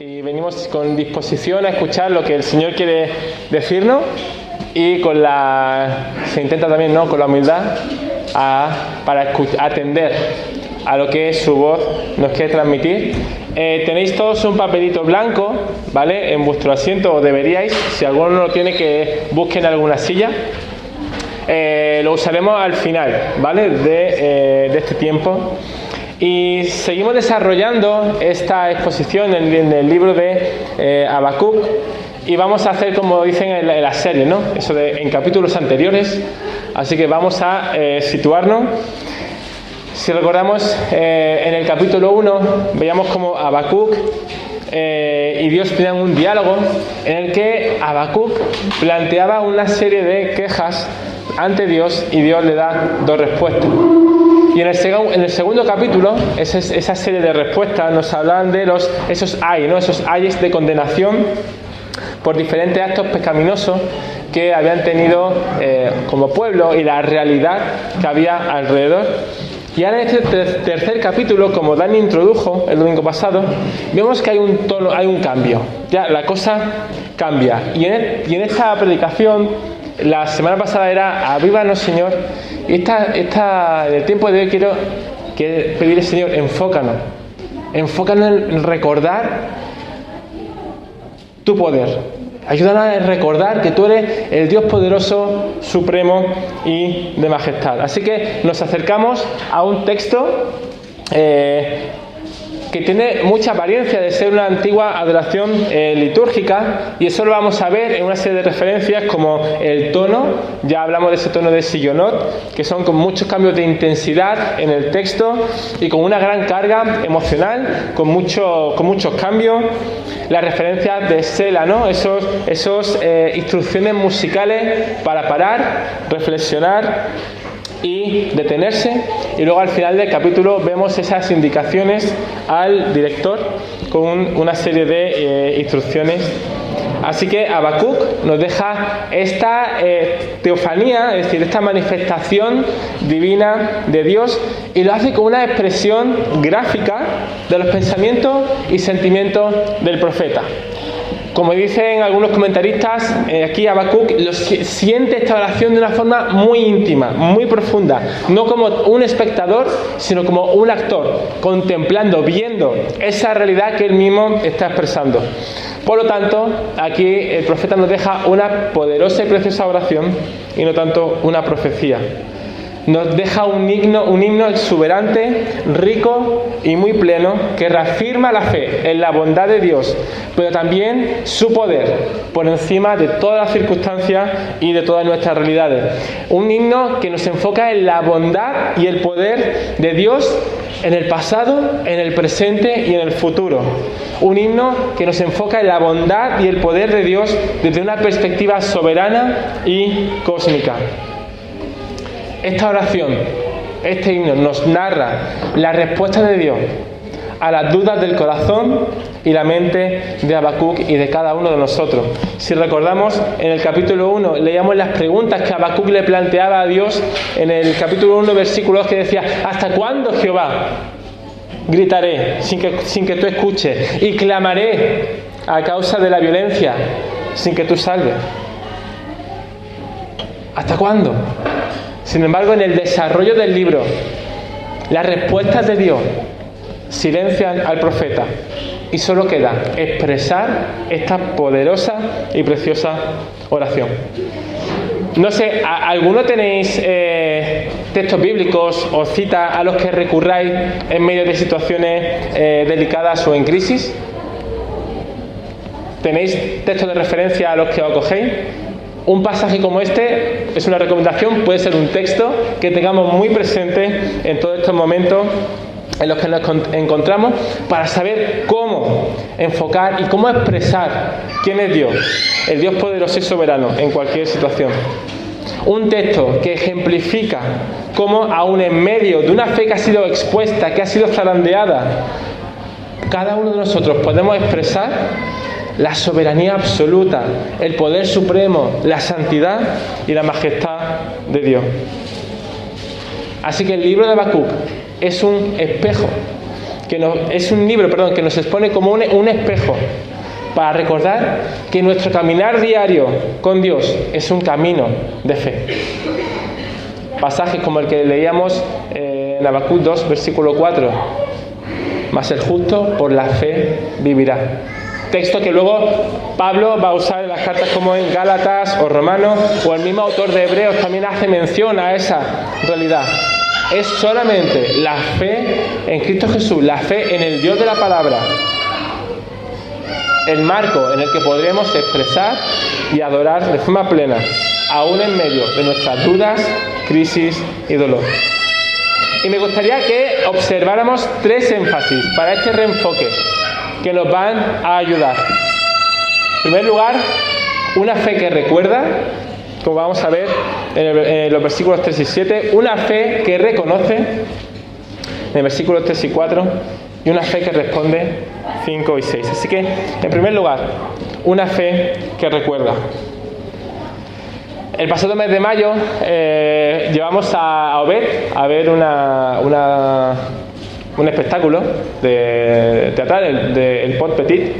y venimos con disposición a escuchar lo que el Señor quiere decirnos y se intenta también, ¿no?, con la humildad para atender a lo que su voz nos quiere transmitir. Tenéis todos un papelito blanco, ¿vale?, en vuestro asiento, o deberíais. Si alguno no lo tiene, que busquen alguna silla. Lo usaremos al final, ¿vale?, de este tiempo. Y seguimos desarrollando esta exposición en el libro de Habacuc, y vamos a hacer como dicen en la serie, ¿no?, eso en capítulos anteriores. Así que vamos a situarnos. Si recordamos, en el capítulo 1 veíamos como Habacuc y Dios tenían un diálogo en el que Habacuc planteaba una serie de quejas ante Dios y Dios le da dos respuestas. Y en el segundo capítulo, esa serie de respuestas nos hablan de esos ayes de condenación por diferentes actos pecaminosos que habían tenido como pueblo y la realidad que había alrededor. Y ahora en este tercer capítulo, como Dani introdujo el domingo pasado, vemos que hay un cambio. Ya la cosa cambia. Y en esta predicación, la semana pasada era Avívanos, Señor. Y en el tiempo de hoy quiero pedirle, Señor, enfócanos. Enfócanos en recordar tu poder. Ayúdanos a recordar que tú eres el Dios poderoso, supremo y de majestad. Así que nos acercamos a un texto que tiene mucha apariencia de ser una antigua adoración litúrgica, y eso lo vamos a ver en una serie de referencias como el tono. Ya hablamos de ese tono de Sillonot, que son con muchos cambios de intensidad en el texto y con una gran carga emocional, con muchos cambios. Las referencias de Sela, ¿no?, esos instrucciones musicales para parar, reflexionar y detenerse. Y luego al final del capítulo vemos esas indicaciones al director con una serie de instrucciones. Así que Habacuc nos deja esta teofanía, es decir, esta manifestación divina de Dios, y lo hace con una expresión gráfica de los pensamientos y sentimientos del profeta. Como dicen algunos comentaristas, aquí Habacuc siente esta oración de una forma muy íntima, muy profunda, no como un espectador, sino como un actor, contemplando, viendo esa realidad que él mismo está expresando. Por lo tanto, aquí el profeta nos deja una poderosa y preciosa oración y no tanto una profecía. Nos deja un himno exuberante, rico y muy pleno, que reafirma la fe en la bondad de Dios, pero también su poder por encima de todas las circunstancias y de todas nuestras realidades. Un himno que nos enfoca en la bondad y el poder de Dios en el pasado, en el presente y en el futuro. Un himno que nos enfoca en la bondad y el poder de Dios desde una perspectiva soberana y cósmica. Esta oración, este himno, nos narra la respuesta de Dios a las dudas del corazón y la mente de Habacuc y de cada uno de nosotros. Si recordamos, en el capítulo 1 leíamos las preguntas que Habacuc le planteaba a Dios en el capítulo 1, versículo 2, que decía: ¿hasta cuándo, Jehová, gritaré sin que tú escuches? Y clamaré a causa de la violencia sin que tú salves. ¿Hasta cuándo? Sin embargo, en el desarrollo del libro, las respuestas de Dios silencian al profeta y solo queda expresar esta poderosa y preciosa oración. No sé, ¿alguno tenéis textos bíblicos o citas a los que recurráis en medio de situaciones delicadas o en crisis? ¿Tenéis textos de referencia a los que os acogéis? Un pasaje como este es una recomendación, puede ser un texto que tengamos muy presente en todos estos momentos en los que nos encontramos, para saber cómo enfocar y cómo expresar quién es Dios, el Dios poderoso y soberano en cualquier situación. Un texto que ejemplifica cómo aún en medio de una fe que ha sido expuesta, que ha sido zarandeada, cada uno de nosotros podemos expresar la soberanía absoluta, el poder supremo, la santidad y la majestad de Dios. Así que el libro de Habacuc es un espejo es un libro que nos expone como un espejo para recordar que nuestro caminar diario con Dios es un camino de fe. Pasajes como el que leíamos en Habacuc 2, versículo 4. Mas el justo por la fe vivirá. Texto que luego Pablo va a usar en las cartas como en Gálatas o Romanos, o el mismo autor de Hebreos también hace mención a esa realidad. Es solamente la fe en Cristo Jesús, la fe en el Dios de la palabra, el marco en el que podremos expresar y adorar de forma plena, aún en medio de nuestras dudas, crisis y dolor. Y me gustaría que observáramos 3 énfasis para este reenfoque que nos van a ayudar. En primer lugar, una fe que recuerda, como vamos a ver en los versículos 3 y 7, una fe que reconoce, en el versículo 3 y 4, y una fe que responde, 5 y 6. Así que, en primer lugar, una fe que recuerda. El pasado mes de mayo llevamos a Obed a ver un espectáculo teatral, el Pot Petit,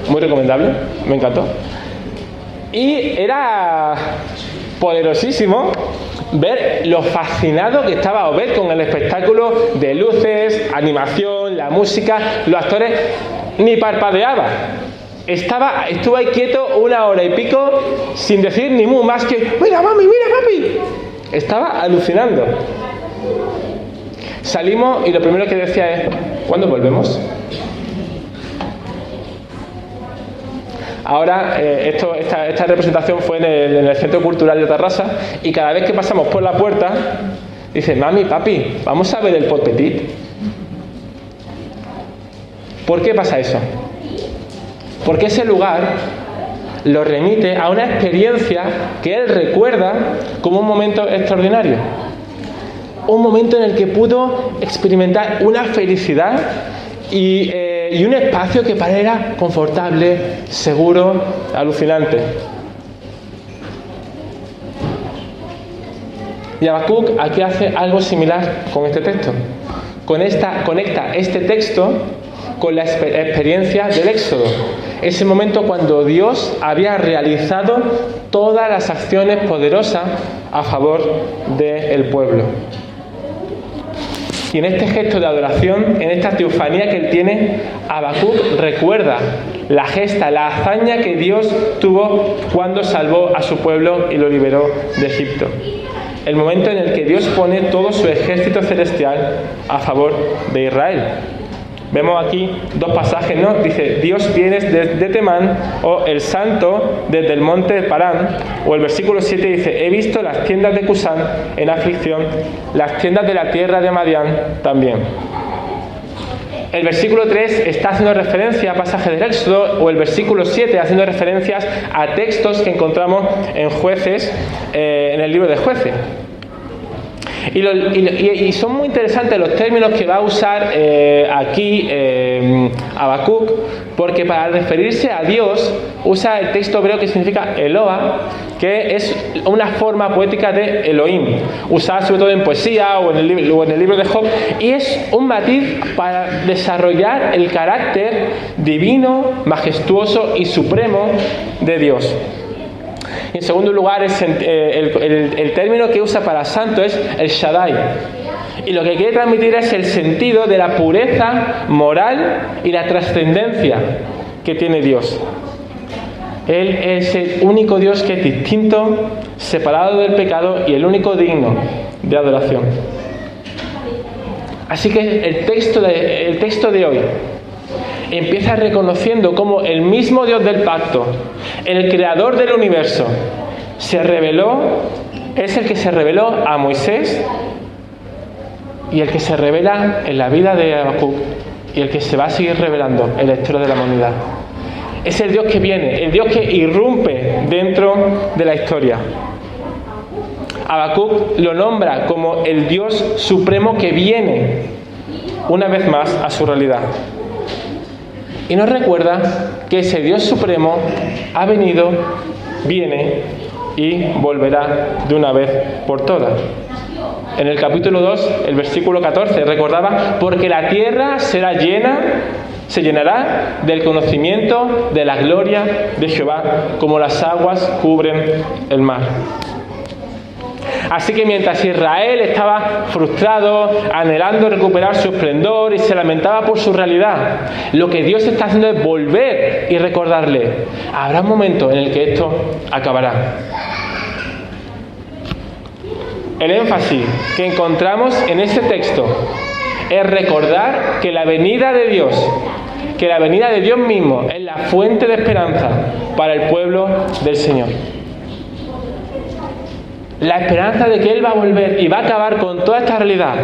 muy recomendable, me encantó. Y era poderosísimo ver lo fascinado que estaba Obed con el espectáculo de luces, animación, la música, los actores ni parpadeaba. Estuvo ahí quieto 1 hora y pico sin decir ni mu, más que mira mami, mira papi. Estaba alucinando. Salimos y lo primero que decía es ¿cuándo volvemos? Ahora esta representación fue en el Centro Cultural de Tarrasa, y cada vez que pasamos por la puerta dice mami, papi, vamos a ver el Pot Petit. ¿Por qué pasa eso? Porque ese lugar lo remite a una experiencia que él recuerda como un momento extraordinario. Un momento en el que pudo experimentar una felicidad y un espacio que para él era confortable, seguro, alucinante. Y Habacuc aquí hace algo similar con este texto. Conecta este texto con la experiencia del Éxodo. Ese momento cuando Dios había realizado todas las acciones poderosas a favor del pueblo. Y en este gesto de adoración, en esta teofanía que él tiene, Habacuc recuerda la gesta, la hazaña que Dios tuvo cuando salvó a su pueblo y lo liberó de Egipto. El momento en el que Dios pone todo su ejército celestial a favor de Israel. Vemos aquí 2 pasajes, ¿no? Dice, Dios viene desde Temán, o el santo desde el monte de Parán, o el versículo 7 dice, he visto las tiendas de Cusán en aflicción, las tiendas de la tierra de Madián también. El versículo 3 está haciendo referencia a pasajes del Éxodo, o el versículo 7 haciendo referencias a textos que encontramos en Jueces, en el libro de Jueces. Y son muy interesantes los términos que va a usar aquí Habacuc, porque para referirse a Dios usa el texto hebreo que significa Eloah, que es una forma poética de Elohim, usada sobre todo en poesía o en el libro de Job, y es un matiz para desarrollar el carácter divino, majestuoso y supremo de Dios. Y en segundo lugar, el término que usa para santo es el Shaddai. Y lo que quiere transmitir es el sentido de la pureza moral y la trascendencia que tiene Dios. Él es el único Dios que es distinto, separado del pecado y el único digno de adoración. Así que el texto de hoy empieza reconociendo cómo el mismo Dios del pacto, el creador del universo, es el que se reveló a Moisés y el que se revela en la vida de Habacuc y el que se va a seguir revelando en la historia de la humanidad. Es el Dios que viene, el Dios que irrumpe dentro de la historia. Habacuc lo nombra como el Dios supremo que viene una vez más a su realidad. Y nos recuerda que ese Dios supremo ha venido, viene y volverá de una vez por todas. En el capítulo 2, el versículo 14, recordaba, porque la tierra se llenará del conocimiento de la gloria de Jehová, como las aguas cubren el mar. Así que mientras Israel estaba frustrado, anhelando recuperar su esplendor y se lamentaba por su realidad, lo que Dios está haciendo es volver y recordarle, habrá un momento en el que esto acabará. El énfasis que encontramos en este texto es recordar que la venida de Dios, que la venida de Dios mismo es la fuente de esperanza para el pueblo del Señor. La esperanza de que Él va a volver y va a acabar con toda esta realidad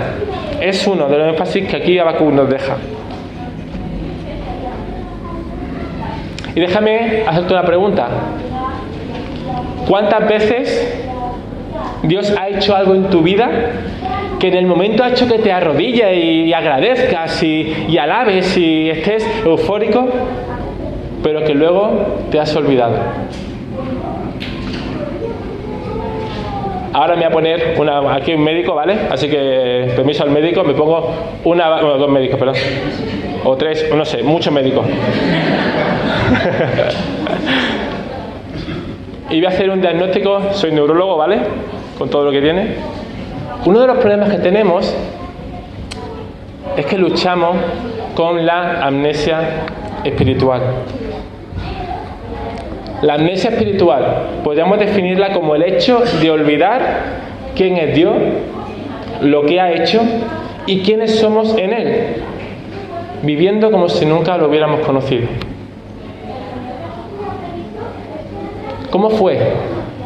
es uno de los énfasis que aquí Habacuc nos deja. Y déjame hacerte una pregunta. ¿Cuántas veces Dios ha hecho algo en tu vida que en el momento ha hecho que te arrodilles y agradezcas y alabes y estés eufórico, pero que luego te has olvidado? Ahora me voy a poner aquí un médico, ¿vale? Así que, permiso al médico, me pongo dos médicos, perdón. O tres, no sé, muchos médicos. Y voy a hacer un diagnóstico, soy neurólogo, ¿vale? Con todo lo que tiene. Uno de los problemas que tenemos es que luchamos con la amnesia espiritual. La amnesia espiritual podríamos definirla como el hecho de olvidar quién es Dios, lo que ha hecho y quiénes somos en Él, viviendo como si nunca lo hubiéramos conocido. ¿Cómo fue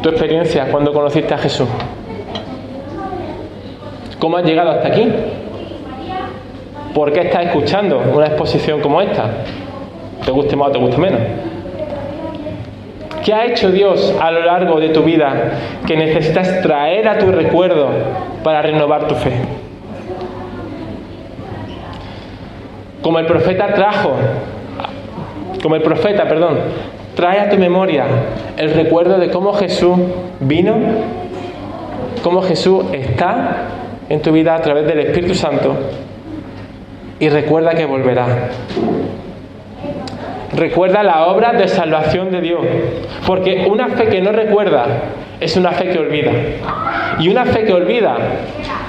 tu experiencia cuando conociste a Jesús? ¿Cómo has llegado hasta aquí? ¿Por qué estás escuchando una exposición como esta? ¿Te guste más o te guste menos? ¿Qué ha hecho Dios a lo largo de tu vida que necesitas traer a tu recuerdo para renovar tu fe? Como el profeta trae a tu memoria el recuerdo de cómo Jesús vino, cómo Jesús está en tu vida a través del Espíritu Santo, y recuerda que volverá. Recuerda la obra de salvación de Dios, porque una fe que no recuerda es una fe que olvida, y una fe que olvida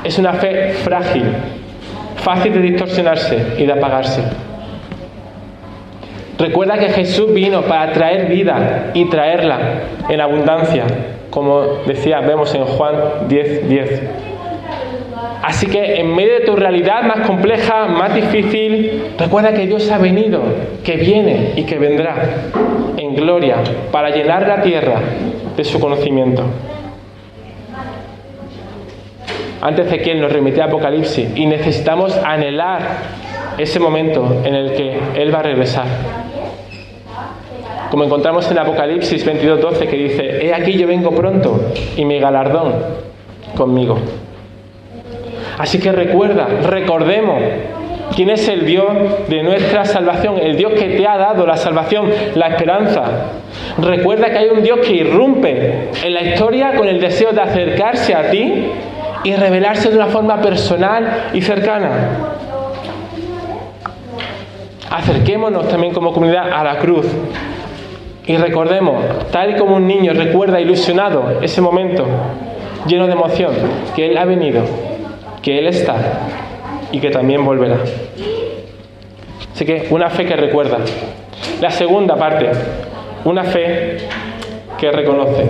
es una fe frágil, fácil de distorsionarse y de apagarse. Recuerda que Jesús vino para traer vida y traerla en abundancia, como vemos en Juan 10:10. Así que en medio de tu realidad más compleja, más difícil, recuerda que Dios ha venido, que viene y que vendrá en gloria para llenar la tierra de su conocimiento. Antes de que Él nos remite a Apocalipsis, y necesitamos anhelar ese momento en el que Él va a regresar. Como encontramos en Apocalipsis 22:12, que dice: «He aquí yo vengo pronto, y mi galardón conmigo». Así que recordemos quién es el Dios de nuestra salvación, el Dios que te ha dado la salvación, la esperanza. Recuerda que hay un Dios que irrumpe en la historia con el deseo de acercarse a ti y revelarse de una forma personal y cercana. Acerquémonos también como comunidad a la cruz y recordemos, tal como un niño recuerda ilusionado ese momento lleno de emoción, que Él ha venido, que Él está y que también volverá. Así que una fe que recuerda. La segunda parte, una fe que reconoce.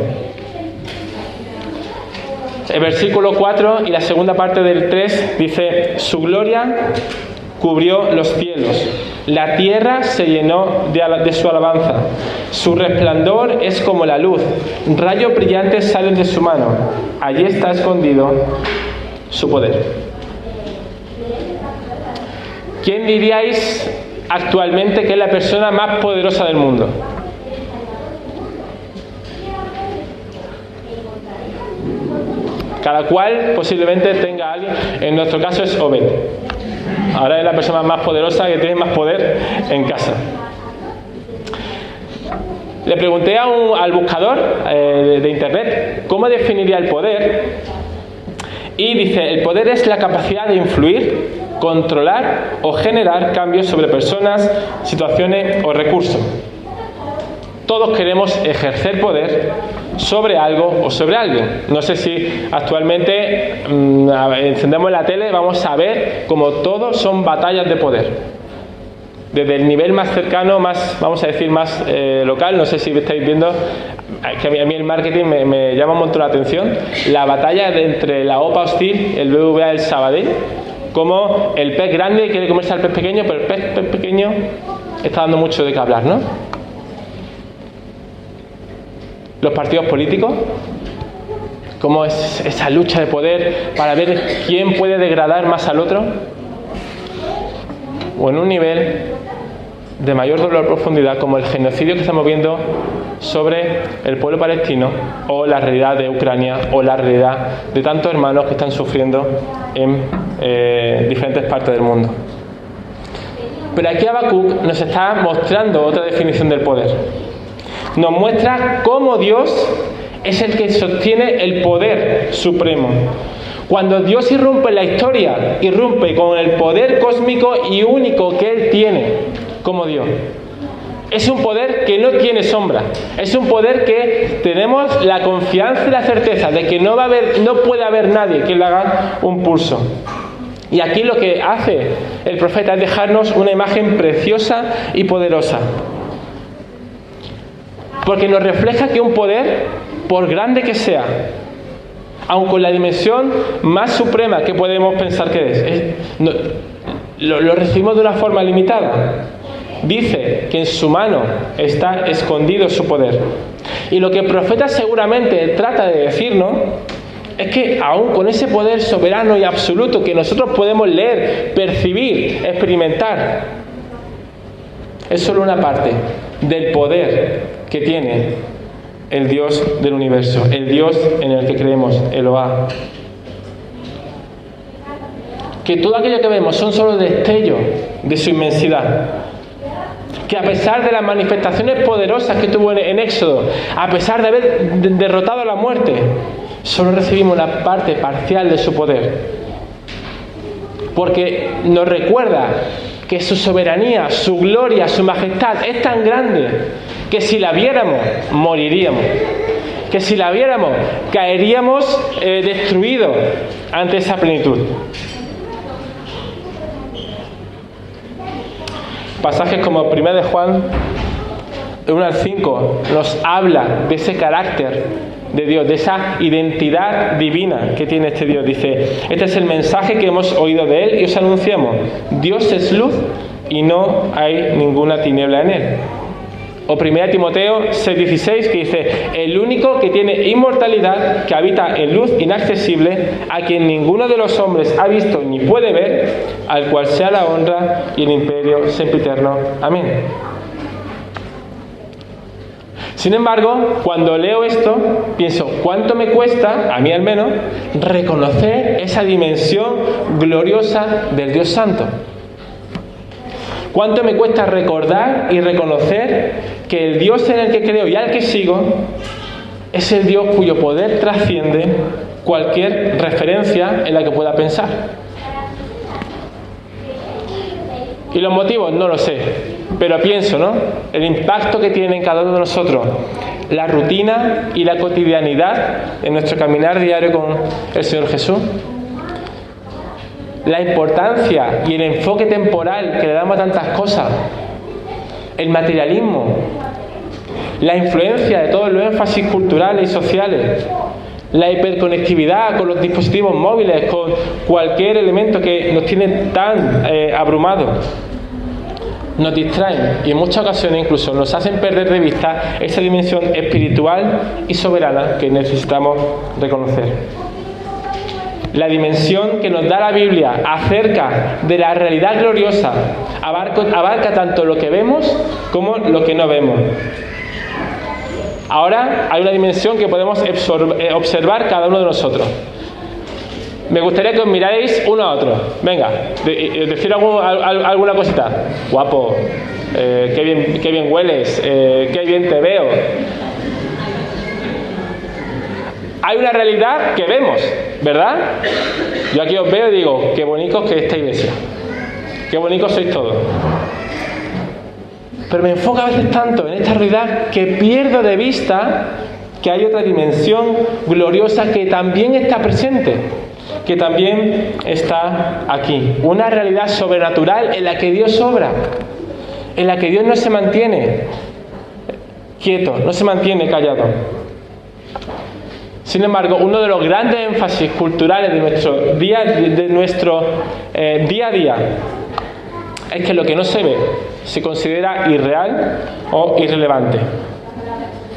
El versículo 4 y la segunda parte del 3 dice: «Su gloria cubrió los cielos, la tierra se llenó de su alabanza. Su resplandor es como la luz, rayos brillantes salen de su mano. Allí está escondido su poder». ¿Quién diríais actualmente que es la persona más poderosa del mundo? Cada cual posiblemente tenga a alguien. En nuestro caso es Obed. Ahora es la persona más poderosa, que tiene más poder en casa. Le pregunté al buscador de internet cómo definiría el poder, Y dice, el poder es la capacidad de influir, controlar o generar cambios sobre personas, situaciones o recursos. Todos queremos ejercer poder sobre algo o sobre alguien. No sé si actualmente encendemos la tele, vamos a ver como todos son batallas de poder. Desde el nivel más cercano, más, vamos a decir, más local, no sé si estáis viendo, que a mí el marketing me llama un montón la atención, la batalla entre la OPA Hostil, el BBVA del Sabadell, como el pez grande quiere comerse al pez pequeño, pero el pez pequeño está dando mucho de qué hablar, ¿no? Los partidos políticos, cómo es esa lucha de poder para ver quién puede degradar más al otro, o en un nivel de mayor dolor profundidad como el genocidio que estamos viendo sobre el pueblo palestino, o la realidad de Ucrania, o la realidad de tantos hermanos que están sufriendo en diferentes partes del mundo. Pero aquí Habacuc nos está mostrando otra definición del poder. Nos muestra cómo Dios es el que sostiene el poder supremo. Cuando Dios irrumpe en la historia, irrumpe con el poder cósmico y único que Él tiene como Dios. Es un poder que no tiene sombra. Es un poder que tenemos la confianza y la certeza de que no puede haber nadie que le haga un pulso. Y aquí lo que hace el profeta es dejarnos una imagen preciosa y poderosa. Porque nos refleja que un poder, por grande que sea, aun con la dimensión más suprema que podemos pensar que lo recibimos de una forma limitada. Dice que en su mano está escondido su poder. Y lo que el profeta seguramente trata de decirnos es que aun con ese poder soberano y absoluto que nosotros podemos leer, percibir, experimentar, es solo una parte del poder que tiene el Dios del universo, el Dios en el que creemos, Eloah. Que todo aquello que vemos son solo destellos de su inmensidad. Que a pesar de las manifestaciones poderosas que tuvo en Éxodo, a pesar de haber derrotado a la muerte, solo recibimos una parte parcial de su poder. Porque nos recuerda que su soberanía, su gloria, su majestad es tan grande que si la viéramos, moriríamos. Que si la viéramos, caeríamos destruidos ante esa plenitud. Pasajes como 1 de Juan 1 al 5 nos habla de ese carácter de Dios, de esa identidad divina que tiene este Dios. Dice, este es el mensaje que hemos oído de Él y os anunciamos. Dios es luz y no hay ninguna tiniebla en Él. O 1 Timoteo 6:16 que dice, el único que tiene inmortalidad, que habita en luz inaccesible, a quien ninguno de los hombres ha visto ni puede ver, al cual sea la honra y el imperio sempiterno. Amén. Sin embargo, cuando leo esto, pienso, ¿cuánto me cuesta, a mí al menos, reconocer esa dimensión gloriosa del Dios Santo? ¿Cuánto me cuesta recordar y reconocer que el Dios en el que creo y al que sigo es el Dios cuyo poder trasciende cualquier referencia en la que pueda pensar? Y los motivos no lo sé, pero pienso, ¿no? El impacto que tiene en cada uno de nosotros la rutina y la cotidianidad en nuestro caminar diario con el Señor Jesús. La importancia y el enfoque temporal que le damos a tantas cosas, el materialismo, la influencia de todos los énfasis culturales y sociales, la hiperconectividad con los dispositivos móviles, con cualquier elemento que nos tiene tan abrumados, nos distraen y en muchas ocasiones incluso nos hacen perder de vista esa dimensión espiritual y soberana que necesitamos reconocer. La dimensión que nos da la Biblia acerca de la realidad gloriosa abarca tanto lo que vemos como lo que no vemos. Ahora hay una dimensión que podemos observar cada uno de nosotros. Me gustaría que os miráis uno a otro. Venga, decir alguna cosita. Guapo, qué bien hueles, qué bien te veo. Hay una realidad que vemos. ¿verdad? Yo aquí os veo y digo, qué bonitos que es esta iglesia. Qué bonitos sois todos. Pero me enfoco a veces tanto en esta realidad que pierdo de vista que hay otra dimensión gloriosa que también está presente, que también está aquí. Una realidad sobrenatural en la que Dios obra, en la que Dios no se mantiene quieto, no se mantiene callado. Sin embargo, uno de los grandes énfasis culturales de nuestro día a día es que lo que no se ve se considera irreal o irrelevante.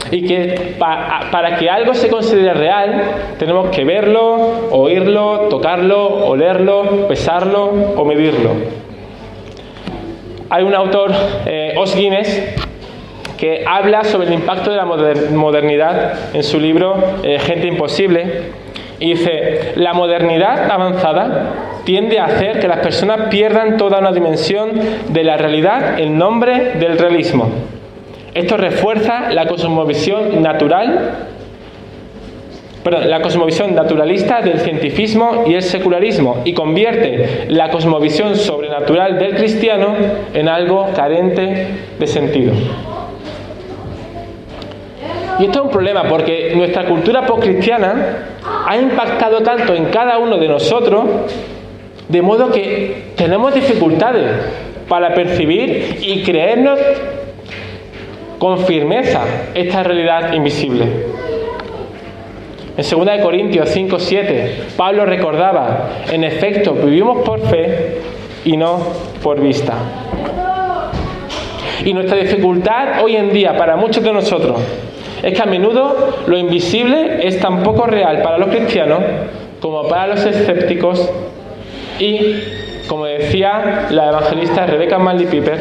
Y que para que algo se considere real, tenemos que verlo, oírlo, tocarlo, olerlo, pesarlo o medirlo. Hay un autor, Os Guinness, que habla sobre el impacto de la modernidad en su libro Gente Imposible, y dice: la modernidad avanzada tiende a hacer que las personas pierdan toda una dimensión de la realidad en nombre del realismo. Esto refuerza la cosmovisión naturalista del cientifismo y el secularismo y convierte la cosmovisión sobrenatural del cristiano en algo carente de sentido. Y esto es un problema porque nuestra cultura postcristiana ha impactado tanto en cada uno de nosotros, de modo que tenemos dificultades para percibir y creernos con firmeza esta realidad invisible. En 2 Corintios 5:7, Pablo recordaba: en efecto, vivimos por fe y no por vista. Y nuestra dificultad hoy en día para muchos de nosotros es que a menudo lo invisible es tan poco real para los cristianos como para los escépticos y, como decía la evangelista Rebecca Manley Piper,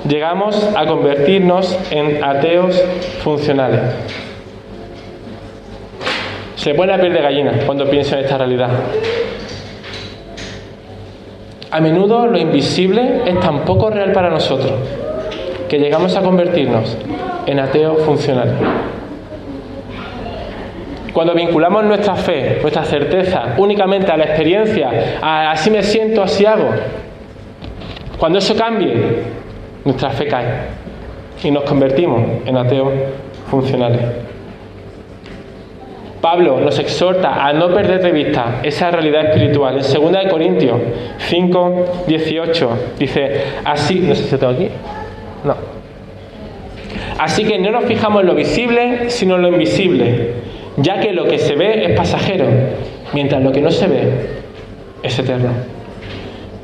llegamos a convertirnos en ateos funcionales. Se pone la piel de gallina cuando pienso en esta realidad. A menudo lo invisible es tan poco real para nosotros que llegamos a convertirnos en ateos funcionales. Cuando vinculamos nuestra fe, nuestra certeza únicamente a la experiencia, a así me siento, así hago, cuando eso cambie, nuestra fe cae y nos convertimos en ateos funcionales. Pablo nos exhorta a no perder de vista esa realidad espiritual. En 2 Corintios 5:18 dice así, no sé si lo tengo aquí, no. Así que no nos fijamos en lo visible, sino en lo invisible, ya que lo que se ve es pasajero, mientras lo que no se ve es eterno.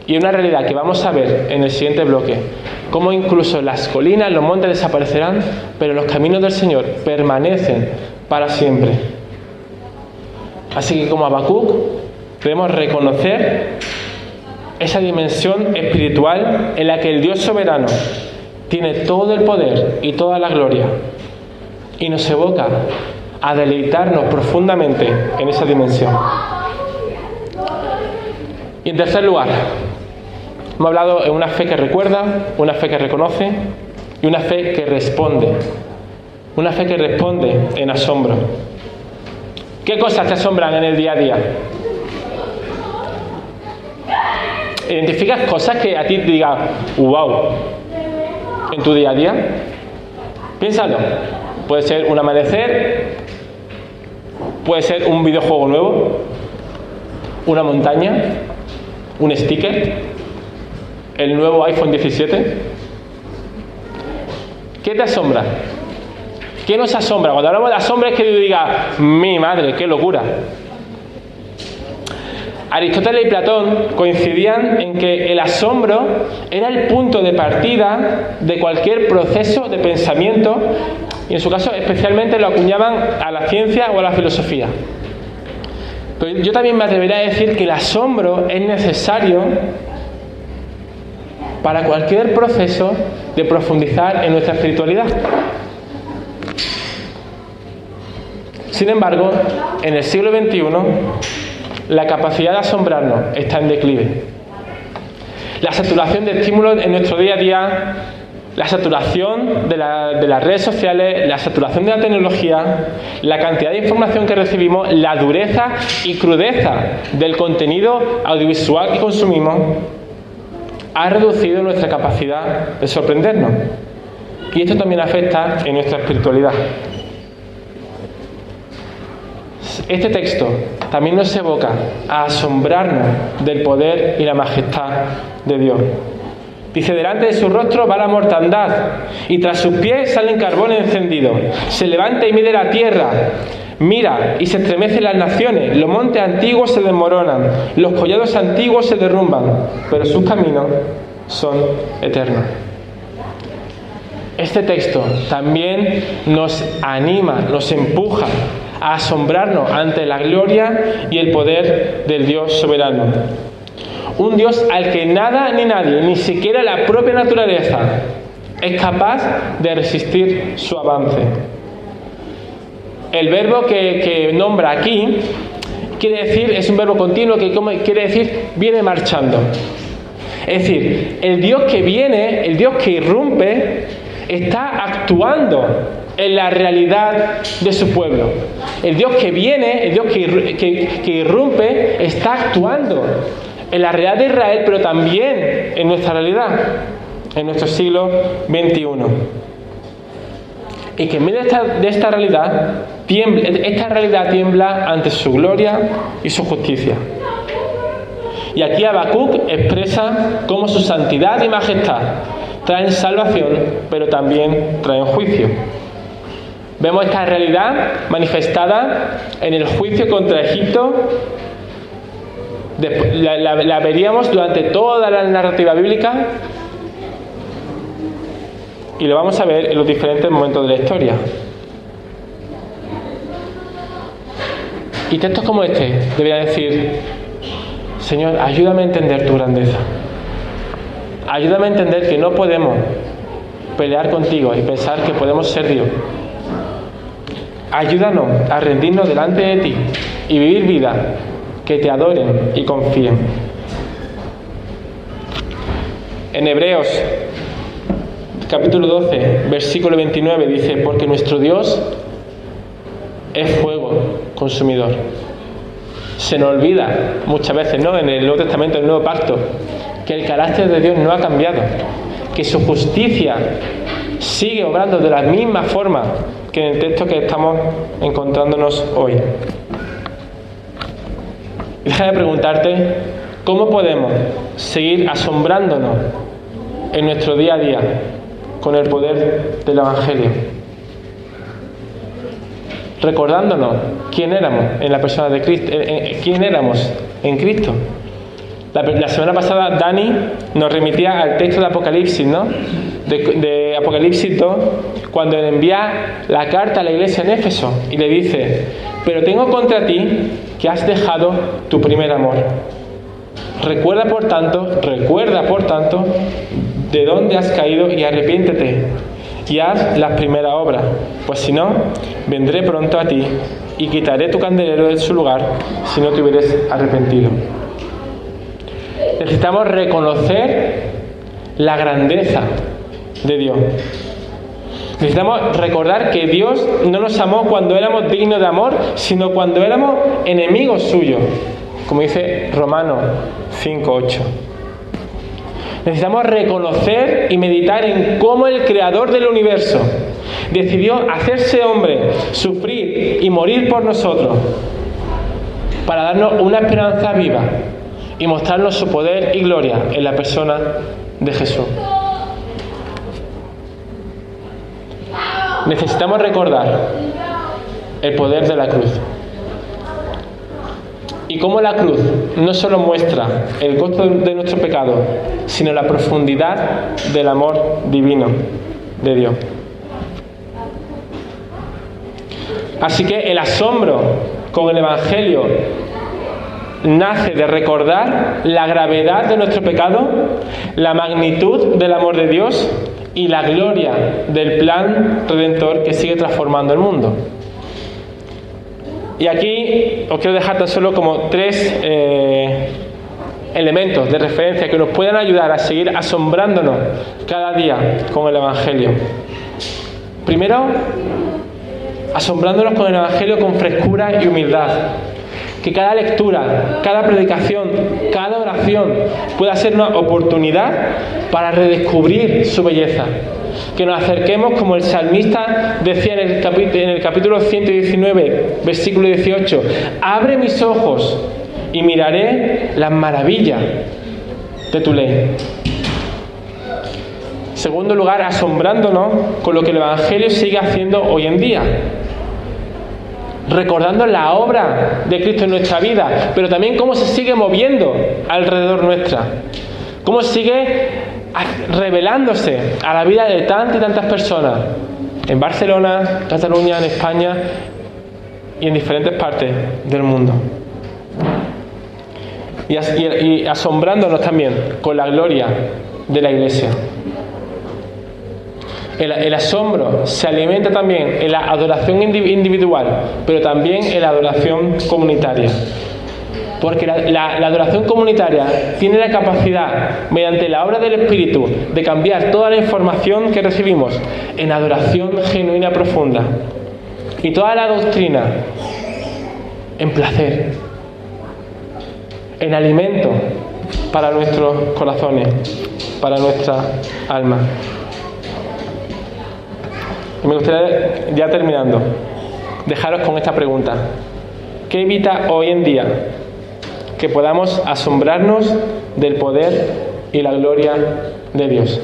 Y una realidad que vamos a ver en el siguiente bloque, cómo incluso las colinas, los montes desaparecerán, pero los caminos del Señor permanecen para siempre. Así que como Habacuc debemos reconocer esa dimensión espiritual en la que el Dios soberano tiene todo el poder y toda la gloria y nos evoca a deleitarnos profundamente en esa dimensión. Y en tercer lugar, hemos hablado de una fe que recuerda, una fe que reconoce y una fe que responde. Una fe que responde en asombro. ¿Qué cosas te asombran en el día a día? ¿Identificas cosas que a ti te digan wow en tu día a día? Piénsalo. Puede ser un amanecer, puede ser un videojuego nuevo, una montaña, un sticker, el nuevo iPhone 17. ¿Qué te asombra? ¿Qué nos asombra? Cuando hablamos de asombro es que yo diga, mi madre, qué locura. Aristóteles y Platón coincidían en que el asombro era el punto de partida de cualquier proceso de pensamiento, y en su caso especialmente lo acuñaban a la ciencia o a la filosofía. Pero yo también me atrevería a decir que el asombro es necesario para cualquier proceso de profundizar en nuestra espiritualidad. Sin embargo, en el siglo XXI, la capacidad de asombrarnos está en declive. La saturación de estímulos en nuestro día a día La saturación de las redes sociales, la saturación de la tecnología, la cantidad de información que recibimos, la dureza y crudeza del contenido audiovisual que consumimos, ha reducido nuestra capacidad de sorprendernos. Y esto también afecta en nuestra espiritualidad. Este texto también nos evoca a asombrarnos del poder y la majestad de Dios. Dice, delante de su rostro va la mortandad, y tras sus pies salen carbón encendido. Se levanta y mide la tierra, mira y se estremecen las naciones. Los montes antiguos se desmoronan, los collados antiguos se derrumban, pero sus caminos son eternos. Este texto también nos anima, nos empuja a asombrarnos ante la gloria y el poder del Dios soberano. Un Dios al que nada ni nadie, ni siquiera la propia naturaleza, es capaz de resistir su avance. El verbo que nombra aquí quiere decir, es un verbo continuo que quiere decir viene marchando. Es decir, el Dios que viene, el Dios que irrumpe, está actuando en la realidad de su pueblo. El Dios que viene, el Dios que irrumpe, está actuando en la realidad de Israel, pero también en nuestra realidad, en nuestro siglo XXI. Y que en medio de esta realidad tiembla ante su gloria y su justicia. Y aquí Habacuc expresa cómo su santidad y majestad traen salvación, pero también traen juicio. Vemos esta realidad manifestada en el juicio contra Egipto. La veríamos durante toda la narrativa bíblica y lo vamos a ver en los diferentes momentos de la historia. Y textos como este deberían decir: Señor, ayúdame a entender tu grandeza. Ayúdame a entender que no podemos pelear contigo y pensar que podemos ser Dios. Ayúdanos a rendirnos delante de ti y vivir vida que te adoren y confíen. En Hebreos, capítulo 12, versículo 29, dice: porque nuestro Dios es fuego consumidor. Se nos olvida muchas veces, ¿no?, en el Nuevo Testamento, en el Nuevo Pacto, que el carácter de Dios no ha cambiado, que su justicia sigue obrando de la misma forma que en el texto que estamos encontrándonos hoy. Déjame preguntarte, ¿cómo podemos seguir asombrándonos en nuestro día a día con el poder del Evangelio? Recordándonos quién éramos en la persona de Cristo, quién éramos en Cristo. La semana pasada Dani nos remitía al texto de Apocalipsis, ¿no? De Apocalipsis 2, cuando le envía la carta a la iglesia en Éfeso y le dice: pero tengo contra ti que has dejado tu primer amor. Recuerda por tanto de dónde has caído y arrepiéntete y haz las primeras obras, pues si no, vendré pronto a ti y quitaré tu candelero de su lugar si no te hubieres arrepentido. Necesitamos reconocer la grandeza de Dios. Necesitamos recordar que Dios no nos amó cuando éramos dignos de amor, sino cuando éramos enemigos suyos, como dice Romanos 5:8. Necesitamos reconocer y meditar en cómo el Creador del universo decidió hacerse hombre, sufrir y morir por nosotros, para darnos una esperanza viva y mostrarnos su poder y gloria en la persona de Jesús. Necesitamos recordar el poder de la cruz. Y cómo la cruz no solo muestra el costo de nuestro pecado, sino la profundidad del amor divino de Dios. Así que el asombro con el Evangelio nace de recordar la gravedad de nuestro pecado, la magnitud del amor de Dios y la gloria del plan redentor que sigue transformando el mundo. Y aquí os quiero dejar tan solo como tres elementos de referencia que nos puedan ayudar a seguir asombrándonos cada día con el Evangelio. Primero, asombrándonos con el Evangelio con frescura y humildad. Que cada lectura, cada predicación, cada oración pueda ser una oportunidad para redescubrir su belleza. Que nos acerquemos, como el salmista decía en el capítulo 119, versículo 18, abre mis ojos y miraré las maravillas de tu ley. En segundo lugar, asombrándonos con lo que el Evangelio sigue haciendo hoy en día. Recordando la obra de Cristo en nuestra vida, pero también cómo se sigue moviendo alrededor nuestra. Cómo sigue revelándose a la vida de tantas y tantas personas. En Barcelona, Cataluña, en España y en diferentes partes del mundo. Y asombrándonos también con la gloria de la Iglesia. El asombro se alimenta también en la adoración individual, pero también en la adoración comunitaria. Porque la adoración comunitaria tiene la capacidad, mediante la obra del Espíritu, de cambiar toda la información que recibimos en adoración genuina profunda. Y toda la doctrina en placer, en alimento para nuestros corazones, para nuestra alma. Y me gustaría, ya terminando, dejaros con esta pregunta. ¿Qué evita hoy en día que podamos asombrarnos del poder y la gloria de Dios?